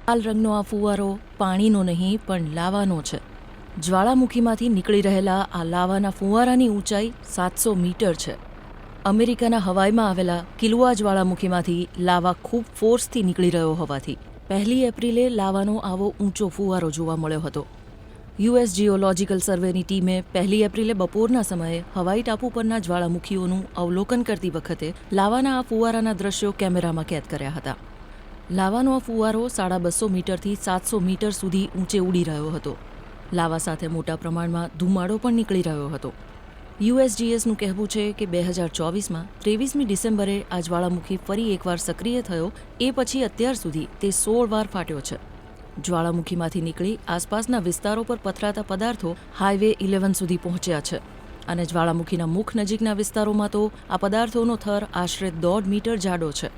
લાલ રંગનો આ ફુવારો પાણીનો નહીં પણ લાવાનો છે. જ્વાળામુખીમાંથી નીકળી રહેલા આ લાવાના ફુવારાની ઊંચાઈ 700 મીટર છે. અમેરિકાના હવાઈમાં આવેલા કિલુઆ જ્વાળામુખીમાંથી લાવા ખૂબ ફોર્સથી નીકળી રહ્યો હોવાથી 1 એપ્રિલે લાવાનો આવો ઊંચો ફુવારો જોવા મળ્યો હતો. યુએસ જિયોલોજિકલ સર્વેની ટીમે 1 એપ્રિલે બપોરના સમયે હવાઈ ટાપુ પરના જ્વાળામુખીઓનું અવલોકન કરતી વખતે લાવાના આ ફુવારાના દ્રશ્યો કેમેરામાં કેદ કર્યા હતા. લાવાનો આ ફુવારો 250 મીટરથી 700 મીટર સુધી ઊંચે ઉડી રહ્યો હતો. લાવા સાથે મોટા પ્રમાણમાં ધુમાડો પણ નીકળી રહ્યો હતો. યુએસજીએસનું કહેવું છે કે 2024માં 23મી ડિસેમ્બરે આ જ્વાળામુખી ફરી એકવાર સક્રિય થયો એ પછી અત્યાર સુધી તે 16 વાર ફાટ્યો છે. જ્વાળામુખીમાંથી નીકળી આસપાસના વિસ્તારો પર પથરાતા પદાર્થો હાઈવે 11 સુધી પહોંચ્યા છે અને જ્વાળામુખીના મુખ નજીકના વિસ્તારોમાં તો આ પદાર્થોનો થર આશરે 1.5 મીટર જાડો છે.